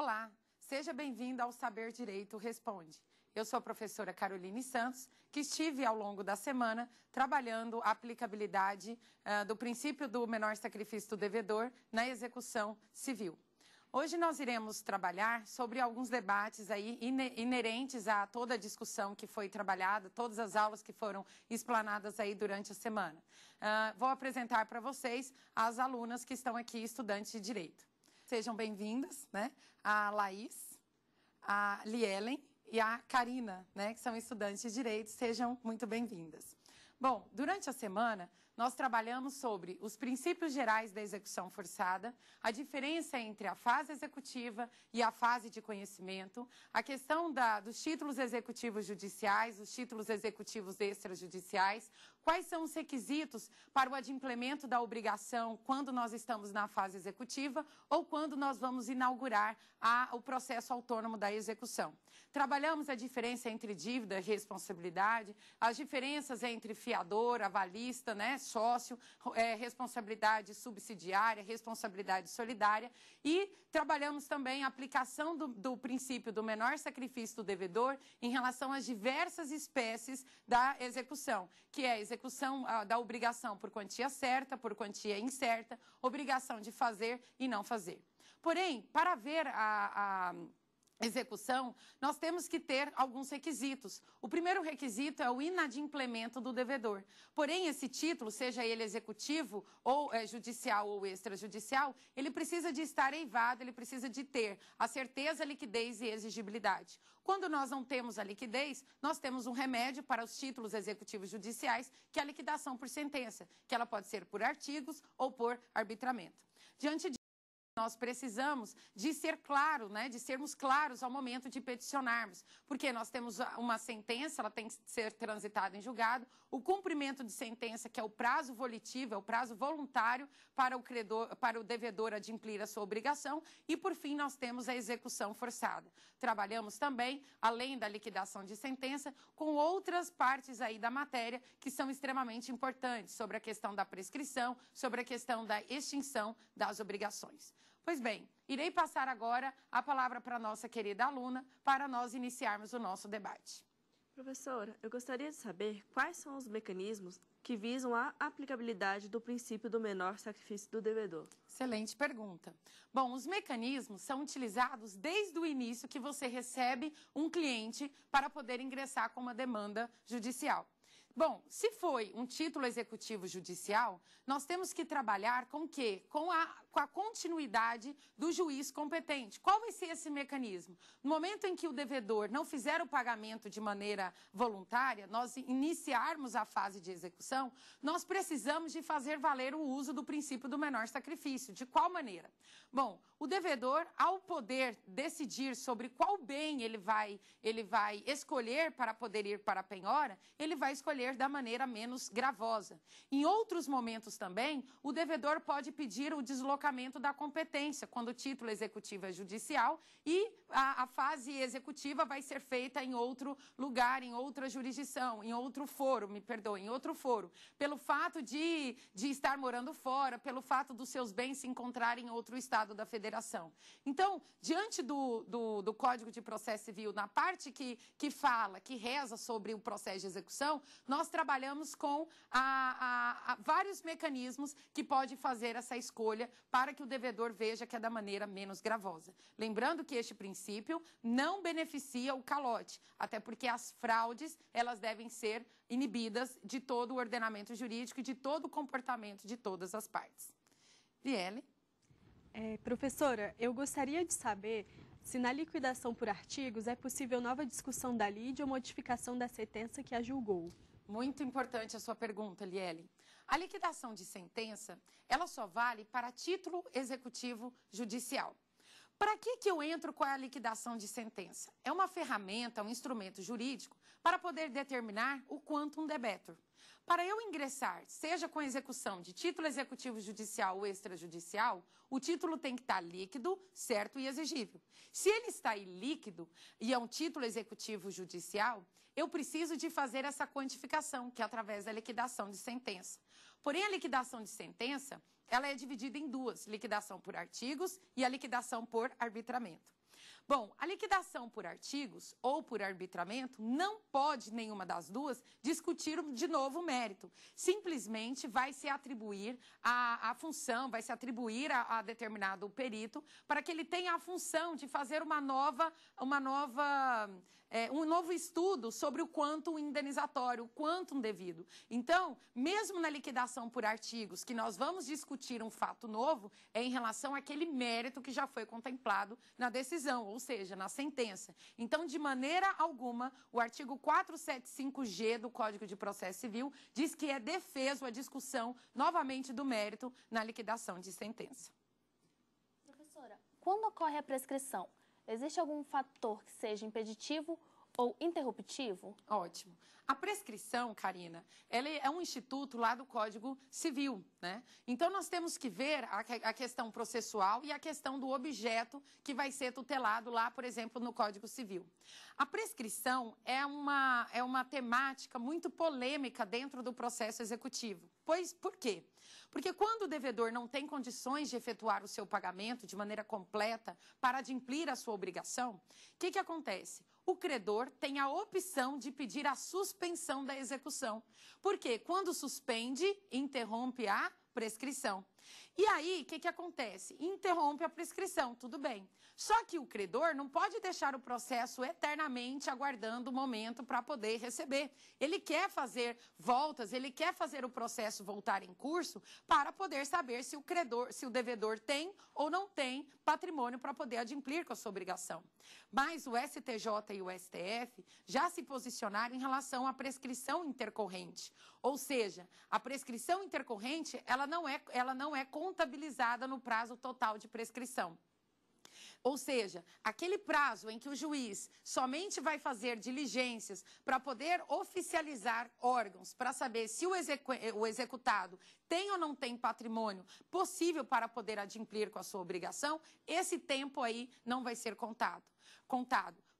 Olá, seja bem-vindo ao Saber Direito Responde. Eu sou a professora Caroline Santos, que estive ao longo da semana trabalhando a aplicabilidade do princípio do menor sacrifício do devedor na execução civil. Hoje nós iremos trabalhar sobre alguns debates aí inerentes a toda a discussão que foi trabalhada, todas as aulas que foram explanadas aí durante a semana. Vou apresentar para vocês as alunas que estão aqui, estudantes de Direito. Sejam bem-vindas, né? A Laís, a Lielen e a Karina, né? Que são estudantes de Direito. Sejam muito bem-vindas. Bom, durante a semana, nós trabalhamos sobre os princípios gerais da execução forçada, a diferença entre a fase executiva e a fase de conhecimento, a questão dos títulos executivos judiciais, os títulos executivos extrajudiciais, quais são os requisitos para o adimplemento da obrigação quando nós estamos na fase executiva ou quando nós vamos inaugurar o processo autônomo da execução. Trabalhamos a diferença entre dívida e responsabilidade, as diferenças entre fiador, avalista, né, sócio, responsabilidade subsidiária, responsabilidade solidária e trabalhamos também a aplicação do princípio do menor sacrifício do devedor em relação às diversas espécies da execução, que é a execução da obrigação por quantia certa, por quantia incerta, obrigação de fazer e não fazer. Porém, para ver a execução, nós temos que ter alguns requisitos. O primeiro requisito é o inadimplemento do devedor. Porém, esse título, seja ele executivo, ou judicial ou extrajudicial, ele precisa de estar eivado, ele precisa de ter a certeza, liquidez e exigibilidade. Quando nós não temos a liquidez, nós temos um remédio para os títulos executivos judiciais, que é a liquidação por sentença, que ela pode ser por artigos ou por arbitramento. Diante de nós precisamos de ser claro, né, de sermos claros ao momento de peticionarmos, porque nós temos uma sentença, ela tem que ser transitada em julgado, o cumprimento de sentença, que é o prazo volitivo, é o prazo voluntário para o devedor adimplir a sua obrigação, e por fim nós temos a execução forçada. Trabalhamos também, além da liquidação de sentença, com outras partes aí da matéria que são extremamente importantes, sobre a questão da prescrição, sobre a questão da extinção das obrigações. Pois bem, irei passar agora a palavra para a nossa querida aluna para nós iniciarmos o nosso debate. Professora, eu gostaria de saber quais são os mecanismos que visam a aplicabilidade do princípio do menor sacrifício do devedor. Excelente pergunta. Bom, os mecanismos são utilizados desde o início que você recebe um cliente para poder ingressar com uma demanda judicial. Bom, se foi um título executivo judicial, nós temos que trabalhar com o quê? Com a continuidade do juiz competente. Qual vai ser esse mecanismo? No momento em que o devedor não fizer o pagamento de maneira voluntária, nós iniciarmos a fase de execução, nós precisamos de fazer valer o uso do princípio do menor sacrifício. De qual maneira? Bom, o devedor, ao poder decidir sobre qual bem ele vai escolher para poder ir para a penhora, ele vai escolher da maneira menos gravosa. Em outros momentos também, o devedor pode pedir o deslocamento da competência, quando o título executivo é judicial e a fase executiva vai ser feita em outro lugar, em outra jurisdição, em outro foro, em outro foro. Pelo fato de estar morando fora, pelo fato dos seus bens se encontrarem em outro estado da federação. Então, diante do Código de Processo Civil, na parte que reza sobre o processo de execução, nós trabalhamos com vários mecanismos que pode fazer essa escolha para que o devedor veja que é da maneira menos gravosa. Lembrando que este princípio não beneficia o calote, até porque as fraudes, elas devem ser inibidas de todo o ordenamento jurídico e de todo o comportamento de todas as partes. Liele? Professora, eu gostaria de saber se na liquidação por artigos é possível nova discussão da lide ou modificação da sentença que a julgou. Muito importante a sua pergunta, Liele. A liquidação de sentença, ela só vale para título executivo judicial. Para que eu entro com a liquidação de sentença? É uma ferramenta, um instrumento jurídico para poder determinar o quantum debetur. Para eu ingressar, seja com execução de título executivo judicial ou extrajudicial, o título tem que estar líquido, certo e exigível. Se ele está ilíquido e é um título executivo judicial, eu preciso de fazer essa quantificação, que é através da liquidação de sentença. Porém, a liquidação de sentença, ela é dividida em duas, liquidação por artigos e a liquidação por arbitramento. Bom, a liquidação por artigos ou por arbitramento não pode, nenhuma das duas, discutir de novo o mérito. Simplesmente vai se atribuir a função, vai se atribuir a determinado perito para que ele tenha a função de fazer um novo estudo sobre o quantum indenizatório, o quantum devido. Então, mesmo na liquidação por artigos, que nós vamos discutir um fato novo, é em relação àquele mérito que já foi contemplado na decisão, ou seja, na sentença. Então, de maneira alguma, o artigo 475G do Código de Processo Civil diz que é defeso a discussão, novamente, do mérito na liquidação de sentença. Professora, quando ocorre a prescrição, existe algum fator que seja impeditivo ou interruptivo? Ótimo. A prescrição, Karina, ela é um instituto lá do Código Civil, né? Então, nós temos que ver a questão processual e a questão do objeto que vai ser tutelado lá, por exemplo, no Código Civil. A prescrição é uma temática muito polêmica dentro do processo executivo. Pois, por quê? Porque quando o devedor não tem condições de efetuar o seu pagamento de maneira completa para adimplir a sua obrigação, o que acontece? O credor tem a opção de pedir a suspensão da execução. Porque quando suspende, interrompe a prescrição. E aí, o que acontece? Interrompe a prescrição, tudo bem. Só que o credor não pode deixar o processo eternamente aguardando o momento para poder receber. Ele quer fazer voltas, ele quer fazer o processo voltar em curso para poder saber se o devedor tem ou não tem patrimônio para poder adimplir com a sua obrigação. Mas o STJ e o STF já se posicionaram em relação à prescrição intercorrente. Ou seja, a prescrição intercorrente, ela não é contabilizada no prazo total de prescrição. Ou seja, aquele prazo em que o juiz somente vai fazer diligências para poder oficializar órgãos, para saber se o executado tem ou não tem patrimônio possível para poder adimplir com a sua obrigação, esse tempo aí não vai ser contado.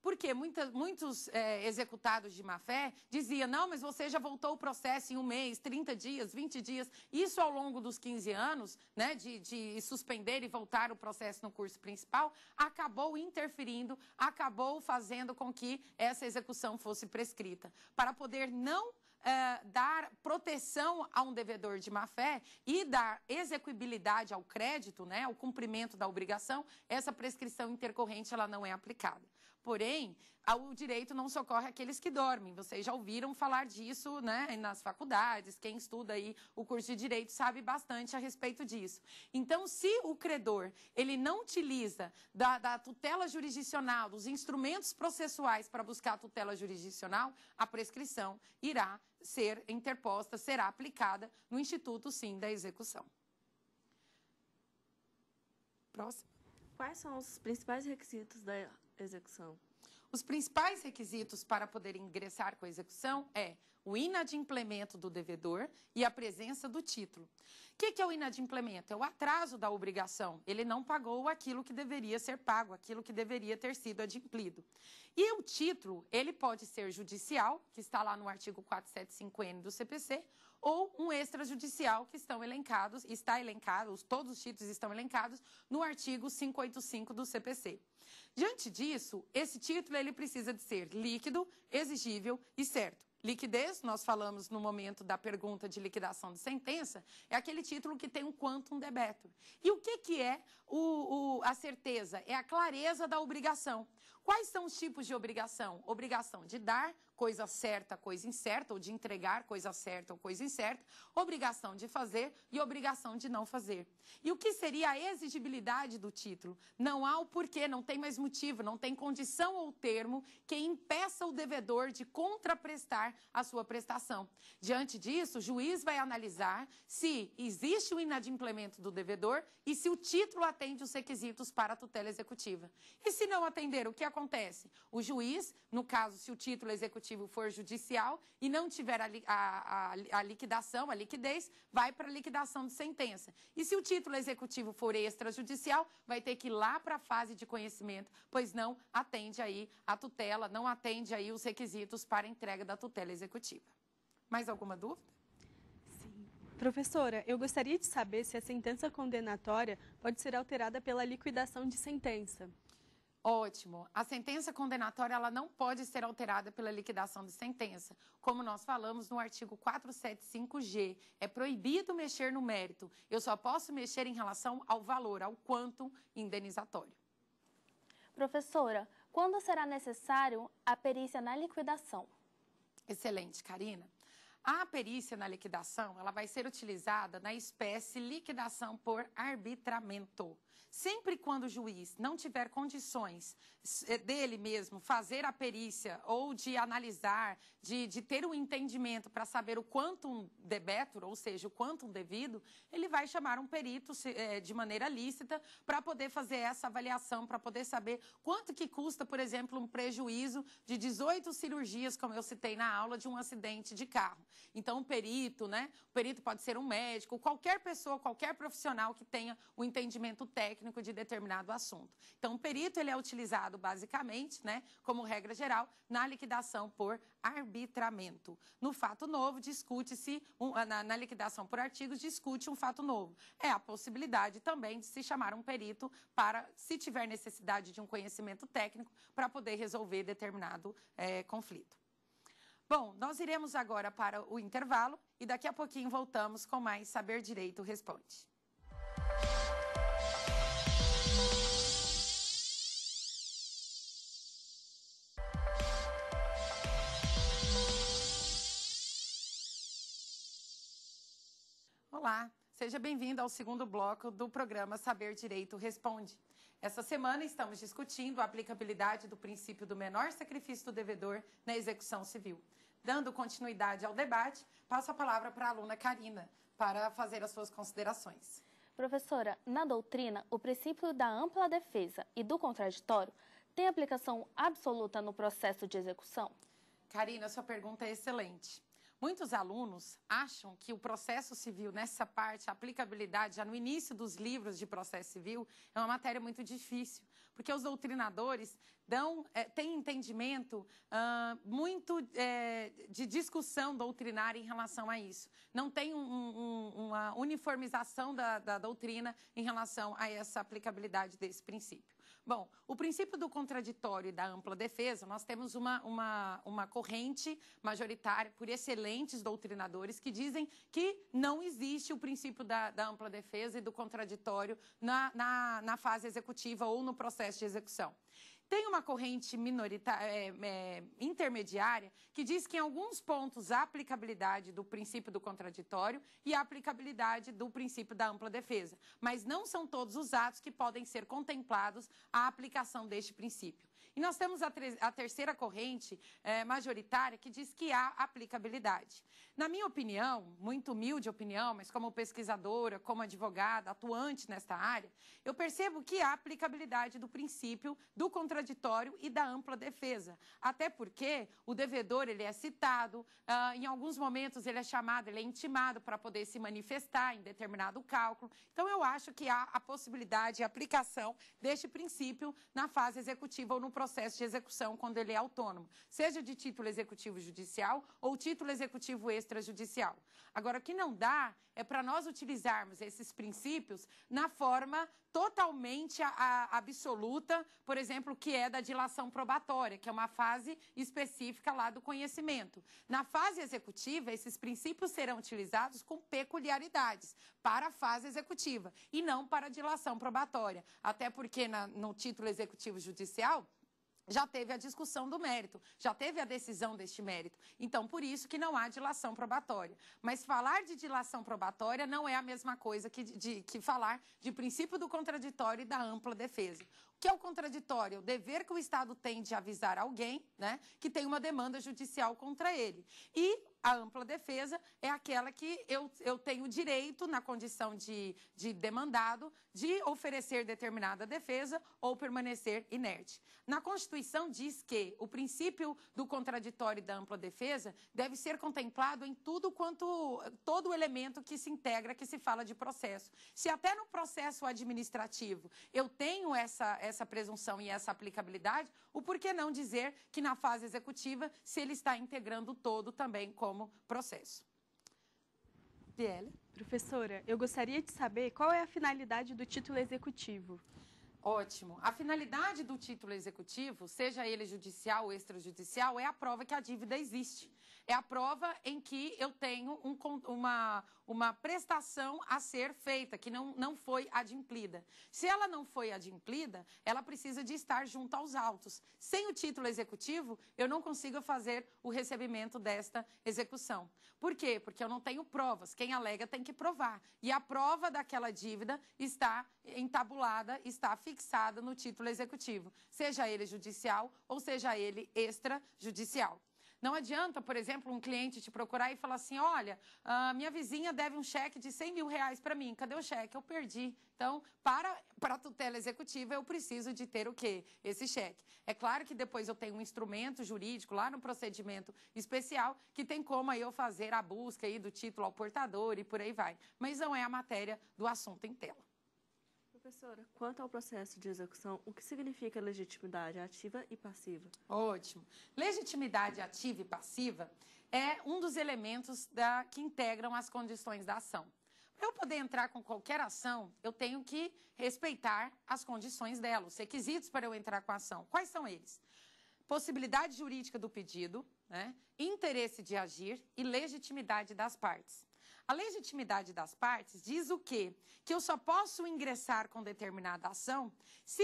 Porque muitos executados de má-fé diziam, não, mas você já voltou o processo em 1 mês, 30 dias, 20 dias. Isso ao longo dos 15 anos, né, de suspender e voltar o processo no curso principal, acabou interferindo, acabou fazendo com que essa execução fosse prescrita. Para poder não dar proteção a um devedor de má-fé e dar execuibilidade ao crédito, né, ao cumprimento da obrigação, essa prescrição intercorrente ela não é aplicada. Porém, o direito não socorre aqueles que dormem. Vocês já ouviram falar disso, né, nas faculdades. Quem estuda aí o curso de direito sabe bastante a respeito disso. Então, se o credor ele não utiliza da tutela jurisdicional, dos instrumentos processuais para buscar a tutela jurisdicional, a prescrição irá ser interposta, será aplicada no instituto, sim, da execução. Próximo. Quais são os principais requisitos da execução? Os principais requisitos para poder ingressar com a execução é o inadimplemento do devedor e a presença do título. O que é o inadimplemento? É o atraso da obrigação. Ele não pagou aquilo que deveria ser pago, aquilo que deveria ter sido adimplido. E o título, ele pode ser judicial, que está lá no artigo 475N do CPC, ou um extrajudicial, que está elencado, todos os títulos estão elencados no artigo 585 do CPC. Diante disso, esse título ele precisa de ser líquido, exigível e certo. Liquidez, nós falamos no momento da pergunta de liquidação de sentença, é aquele título que tem um quantum debetur. E o que é a certeza? É a clareza da obrigação. Quais são os tipos de obrigação? Obrigação de dar coisa certa, coisa incerta, ou de entregar coisa certa ou coisa incerta, obrigação de fazer e obrigação de não fazer. E o que seria a exigibilidade do título? Não há o porquê, não tem mais motivo, não tem condição ou termo que impeça o devedor de contraprestar a sua prestação. Diante disso, o juiz vai analisar se existe o inadimplemento do devedor e se o título atende os requisitos para a tutela executiva. E se não atender, o que acontece? O juiz, no caso, se o título executivo for judicial e não tiver a liquidação, a liquidez, vai para a liquidação de sentença. E se o título executivo for extrajudicial, vai ter que ir lá para a fase de conhecimento, pois não atende aí a tutela, não atende aí os requisitos para a entrega da tutela executiva. Mais alguma dúvida? Sim. Professora, eu gostaria de saber se a sentença condenatória pode ser alterada pela liquidação de sentença. Ótimo. A sentença condenatória ela não pode ser alterada pela liquidação de sentença. Como nós falamos no artigo 475G, é proibido mexer no mérito. Eu só posso mexer em relação ao valor, ao quantum indenizatório. Professora, quando será necessário a perícia na liquidação? Excelente, Karina. A perícia na liquidação ela vai ser utilizada na espécie liquidação por arbitramento. Sempre quando o juiz não tiver condições dele mesmo fazer a perícia ou de analisar, de ter um entendimento para saber o quantum debetur, ou seja, o quantum devido, ele vai chamar um perito de maneira lícita para poder fazer essa avaliação, para poder saber quanto que custa, por exemplo, um prejuízo de 18 cirurgias, como eu citei na aula, de um acidente de carro. Então, o perito, o perito pode ser um médico, qualquer pessoa, qualquer profissional que tenha o entendimento técnico de determinado assunto. Então, o perito ele é utilizado basicamente, como regra geral, na liquidação por arbitramento. No fato novo, discute-se, na liquidação por artigos, discute um fato novo. É a possibilidade também de se chamar um perito para, se tiver necessidade de um conhecimento técnico, para poder resolver determinado conflito. Bom, nós iremos agora para o intervalo e daqui a pouquinho voltamos com mais Saber Direito Responde. Olá, seja bem-vindo ao segundo bloco do programa Saber Direito Responde. Essa semana estamos discutindo a aplicabilidade do princípio do menor sacrifício do devedor na execução civil. Dando continuidade ao debate, passo a palavra para a aluna Karina para fazer as suas considerações. Professora, na doutrina, o princípio da ampla defesa e do contraditório tem aplicação absoluta no processo de execução? Karina, sua pergunta é excelente. Muitos alunos acham que o processo civil, nessa parte, a aplicabilidade, já no início dos livros de processo civil, é uma matéria muito difícil, porque os doutrinadores têm entendimento muito de discussão doutrinária em relação a isso. Não tem uma uniformização da doutrina em relação a essa aplicabilidade desse princípio. Bom, o princípio do contraditório e da ampla defesa, nós temos uma corrente majoritária por excelentes doutrinadores que dizem que não existe o princípio da ampla defesa e do contraditório na fase executiva ou no processo de execução. Tem uma corrente intermediária que diz que em alguns pontos há aplicabilidade do princípio do contraditório e a aplicabilidade do princípio da ampla defesa, mas não são todos os atos que podem ser contemplados a aplicação deste princípio. E nós temos a terceira corrente majoritária que diz que há aplicabilidade. Na minha opinião, muito humilde opinião, mas como pesquisadora, como advogada, atuante nesta área, eu percebo que há aplicabilidade do princípio do contraditório e da ampla defesa. Até porque o devedor ele é citado, em alguns momentos ele é chamado, ele é intimado para poder se manifestar em determinado cálculo. Então, eu acho que há a possibilidade e aplicação deste princípio na fase executiva ou no processo de execução, quando ele é autônomo, seja de título executivo judicial ou título executivo extrajudicial. Agora, o que não dá é para nós utilizarmos esses princípios na forma totalmente absoluta, por exemplo, que é da dilação probatória, que é uma fase específica lá do conhecimento. Na fase executiva, esses princípios serão utilizados com peculiaridades para a fase executiva e não para a dilação probatória. Até porque no título executivo judicial, já teve a discussão do mérito, já teve a decisão deste mérito. Então, por isso que não há dilação probatória. Mas falar de dilação probatória não é a mesma coisa que falar de princípio do contraditório e da ampla defesa. O que é o contraditório? O dever que o Estado tem de avisar alguém, que tem uma demanda judicial contra ele. E a ampla defesa é aquela que eu tenho direito, na condição de demandado, de oferecer determinada defesa ou permanecer inerte. Na Constituição diz que o princípio do contraditório e da ampla defesa deve ser contemplado em todo o elemento que se integra, que se fala de processo. Se até no processo administrativo eu tenho essa presunção e essa aplicabilidade, o porquê não dizer que na fase executiva, se ele está integrando todo também como processo? Biele? Professora, eu gostaria de saber qual é a finalidade do título executivo. Ótimo. A finalidade do título executivo, seja ele judicial ou extrajudicial, é a prova que a dívida existe. É a prova em que eu tenho uma prestação a ser feita, que não foi adimplida. Se ela não foi adimplida, ela precisa de estar junto aos autos. Sem o título executivo, eu não consigo fazer o recebimento desta execução. Por quê? Porque eu não tenho provas. Quem alega tem que provar. E a prova daquela dívida está entabulada, está fixada no título executivo, seja ele judicial ou seja ele extrajudicial. Não adianta, por exemplo, um cliente te procurar e falar assim, olha, minha vizinha deve um cheque de 100 mil reais para mim, cadê o cheque? Eu perdi. Então, para a tutela executiva, eu preciso de ter o quê? Esse cheque. É claro que depois eu tenho um instrumento jurídico lá no procedimento especial que tem como aí eu fazer a busca aí do título ao portador e por aí vai. Mas não é a matéria do assunto em tela. Professora, quanto ao processo de execução, o que significa legitimidade ativa e passiva? Ótimo. Legitimidade ativa e passiva é um dos elementos que integram as condições da ação. Para eu poder entrar com qualquer ação, eu tenho que respeitar as condições dela, os requisitos para eu entrar com a ação. Quais são eles? Possibilidade jurídica do pedido, né? Interesse de agir e legitimidade das partes. A legitimidade das partes diz o quê? Que eu só posso ingressar com determinada ação se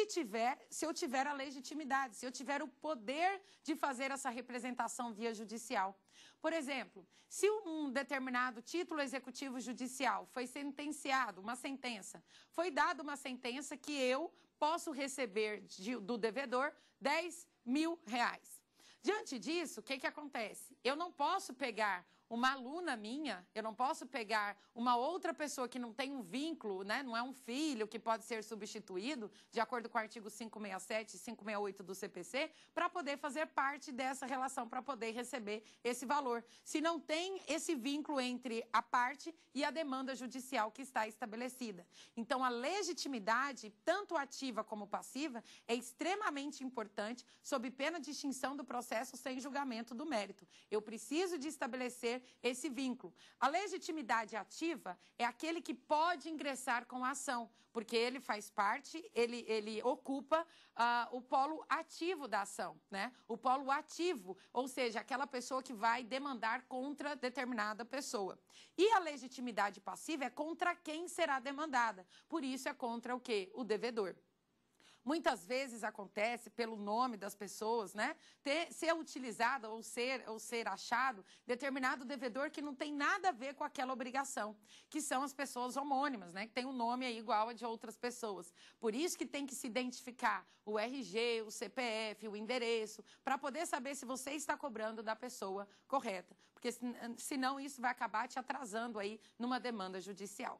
eu tiver a legitimidade, se eu tiver o poder de fazer essa representação via judicial. Por exemplo, se um determinado título executivo judicial foi sentenciado, uma sentença, foi dada uma sentença que eu posso receber do devedor 10 mil reais. Diante disso, o que acontece? Eu não posso pegar uma aluna minha, eu não posso pegar uma outra pessoa que não tem um vínculo, né? Não é um filho que pode ser substituído, de acordo com o artigo 567 e 568 do CPC, para poder fazer parte dessa relação, para poder receber esse valor. Se não tem esse vínculo entre a parte e a demanda judicial que está estabelecida. Então, a legitimidade, tanto ativa como passiva, é extremamente importante, sob pena de extinção do processo sem julgamento do mérito. Eu preciso de estabelecer esse vínculo. A legitimidade ativa é aquele que pode ingressar com a ação, porque ele faz parte, ele ocupa o polo ativo da ação, né? O polo ativo, ou seja, aquela pessoa que vai demandar contra determinada pessoa. E a legitimidade passiva é contra quem será demandada. Por isso é contra o quê? O devedor. Muitas vezes acontece, pelo nome das pessoas, né, ser utilizado ou ser achado determinado devedor que não tem nada a ver com aquela obrigação, que são as pessoas homônimas, né, que tem um nome aí igual a de outras pessoas. Por isso que tem que se identificar o RG, o CPF, o endereço, para poder saber se você está cobrando da pessoa correta, porque senão isso vai acabar te atrasando aí numa demanda judicial.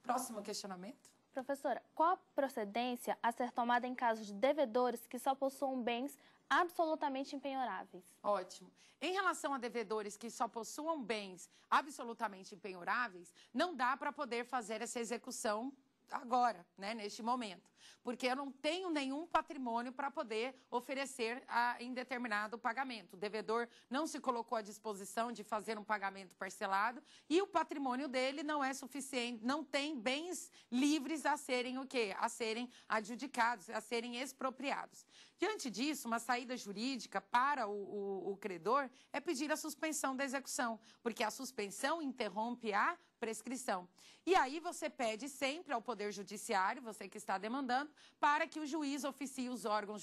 Próximo questionamento. Professora, qual a procedência a ser tomada em casos de devedores que só possuam bens absolutamente impenhoráveis? Ótimo. Em relação a devedores que só possuam bens absolutamente impenhoráveis, não dá para poder fazer essa execução agora, né, neste momento, porque eu não tenho nenhum patrimônio para poder oferecer em determinado pagamento. O devedor não se colocou à disposição de fazer um pagamento parcelado e o patrimônio dele não é suficiente, não tem bens livres a serem o quê? A serem adjudicados, a serem expropriados. Diante disso, uma saída jurídica para o credor é pedir a suspensão da execução, porque a suspensão interrompe a prescrição. E aí você pede sempre ao Poder Judiciário, você que está demandando, para que o juiz oficie os órgãos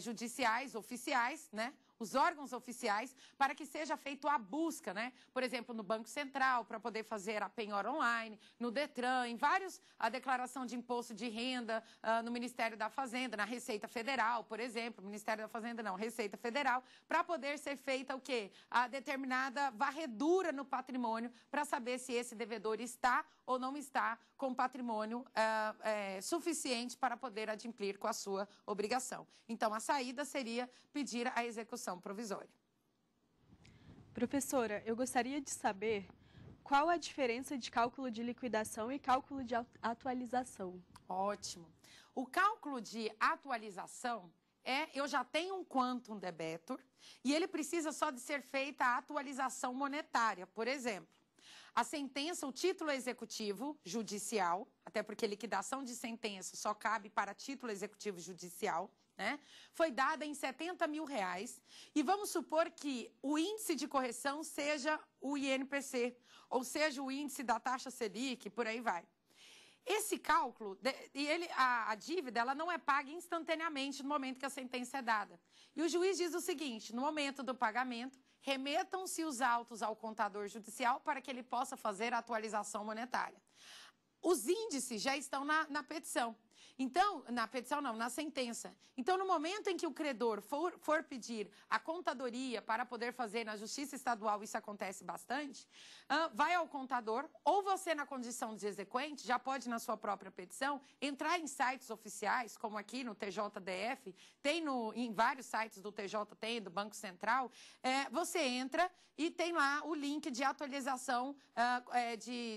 judiciais oficiais, né? Os órgãos oficiais, para que seja feita a busca, né? Por exemplo, no Banco Central, para poder fazer a penhora online, no Detran, em vários, a declaração de imposto de renda, no Ministério da Fazenda, na Receita Federal, por exemplo, Ministério da Fazenda não, Receita Federal, para poder ser feita o quê? A determinada varredura no patrimônio, para saber se esse devedor está ou não está com patrimônio suficiente para poder adimplir com a sua obrigação. Então, a saída seria pedir a execução provisória. Professora, eu gostaria de saber qual a diferença de cálculo de liquidação e cálculo de atualização. Ótimo. O cálculo de atualização eu já tenho um quantum debetur e ele precisa só de ser feita a atualização monetária, por exemplo. a sentença, o título executivo judicial, até porque liquidação de sentença só cabe para título executivo judicial, né? Foi dada em R$70 mil. E vamos supor que o índice de correção seja o INPC, ou seja, o índice da taxa Selic, por aí vai. Esse cálculo, a dívida, ela não é paga instantaneamente no momento que a sentença é dada. E o juiz diz o seguinte: no momento do pagamento, remetam-se os autos ao contador judicial para que ele possa fazer a atualização monetária. Os índices já estão na petição. Então, na sentença. Então, no momento em que o credor for pedir a contadoria para poder fazer na Justiça Estadual, isso acontece bastante, vai ao contador, ou você, na condição de exequente, já pode, na sua própria petição, entrar em sites oficiais, como aqui no TJDF, tem em vários sites do TJ, tem, do Banco Central, você entra e tem lá o link de atualização,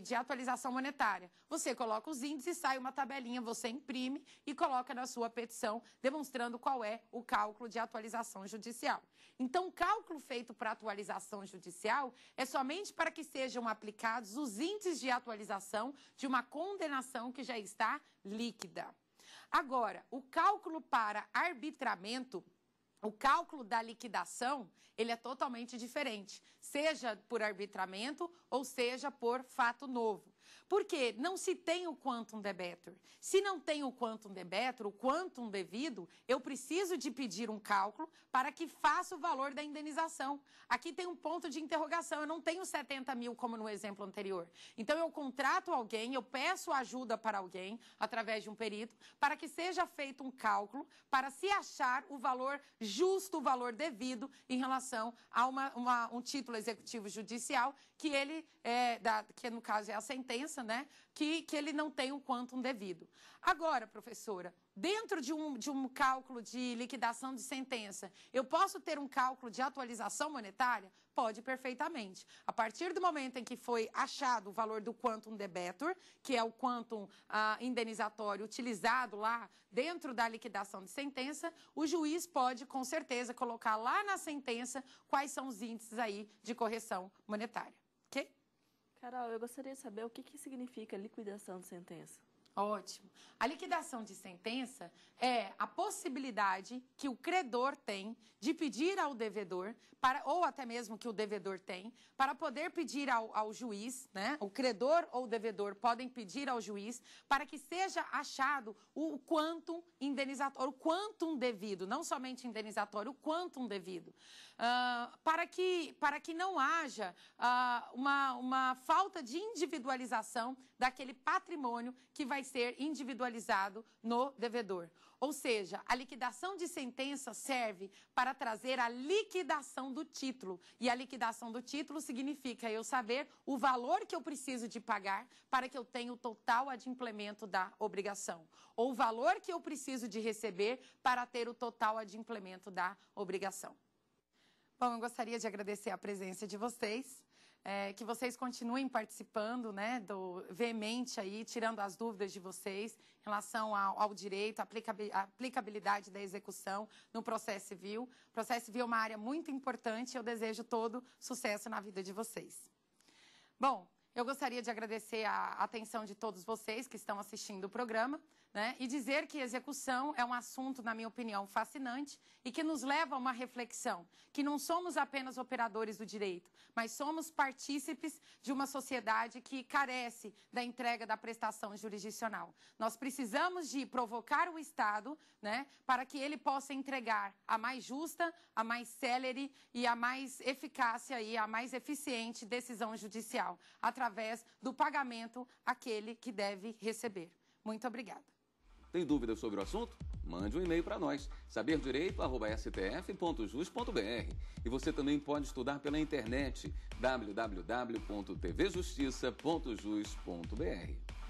de atualização monetária. Você coloca os índices, sai uma tabelinha, você imprime e coloca na sua petição, demonstrando qual é o cálculo de atualização judicial. Então, o cálculo feito para atualização judicial é somente para que sejam aplicados os índices de atualização de uma condenação que já está líquida. Agora, o cálculo para arbitramento, o cálculo da liquidação, ele é totalmente diferente, seja por arbitramento ou seja por fato novo. Porque não se tem o quantum debetur. Se não tem o quantum debetur, o quantum devido, eu preciso de pedir um cálculo para que faça o valor da indenização. Aqui tem um ponto de interrogação, eu não tenho 70 mil como no exemplo anterior. Então eu contrato alguém, eu peço ajuda para alguém, através de um perito, para que seja feito um cálculo para se achar o valor justo, o valor devido em relação a um título executivo judicial que ele, que no caso é a sentença, né, que ele não tem o quantum devido. Agora, professora, dentro de um cálculo de liquidação de sentença, eu posso ter um cálculo de atualização monetária? Pode perfeitamente. A partir do momento em que foi achado o valor do quantum debetur, que é o quantum indenizatório utilizado lá dentro da liquidação de sentença, o juiz pode, com certeza, colocar lá na sentença quais são os índices aí de correção monetária. Ok? Carol, eu gostaria de saber o que significa liquidação de sentença. Ótimo. A liquidação de sentença é a possibilidade que o credor tem de pedir ao devedor, ou até mesmo que o devedor tem, para poder pedir ao juiz, né? O credor ou o devedor podem pedir ao juiz para que seja achado o quantum indenizatório, o quantum devido, não somente indenizatório, o quantum devido. Para que não haja uma falta de individualização daquele patrimônio que vai ser individualizado no devedor. Ou seja, a liquidação de sentença serve para trazer a liquidação do título. E a liquidação do título significa eu saber o valor que eu preciso de pagar para que eu tenha o total adimplemento da obrigação. Ou o valor que eu preciso de receber para ter o total adimplemento da obrigação. Bom, eu gostaria de agradecer a presença de vocês. Que vocês continuem participando, né, veemente aí, tirando as dúvidas de vocês em relação ao direito, à aplicabilidade da execução no processo civil. O processo civil é uma área muito importante e eu desejo todo sucesso na vida de vocês. Bom, eu gostaria de agradecer a atenção de todos vocês que estão assistindo o programa, né, e dizer que execução é um assunto, na minha opinião, fascinante e que nos leva a uma reflexão, que não somos apenas operadores do direito, mas somos partícipes de uma sociedade que carece da entrega da prestação jurisdicional. Nós precisamos de provocar o Estado, né, para que ele possa entregar a mais justa, a mais célere e a mais eficácia e a mais eficiente decisão judicial, através do pagamento àquele que deve receber. Muito obrigada. Tem dúvidas sobre o assunto? Mande um e-mail para nós, saberdireito@stf.jus.br. E você também pode estudar pela internet, www.tvjustiça.jus.br.